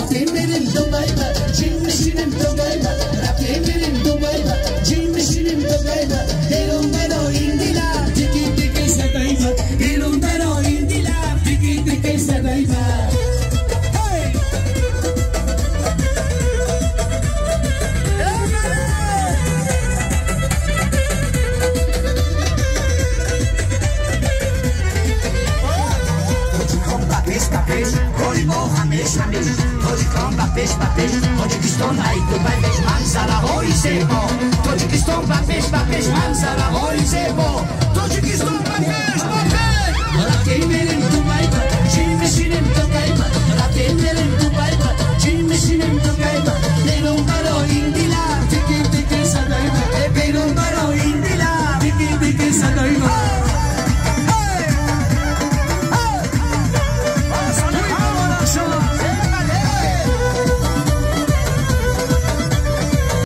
رفتیم میریم دبی با جیم میشینیم دبی با رفتیم میریم دبی با جیم میشینیم دبی با دلم برا این دلم دیگی دیگی صدای با دلم برا این دلم دیگی دیگی صدای با تاجیکستان ای دبی منظره‌های زیبا تاجیکستان منظره‌های زیبا تاجیکستان رفتیم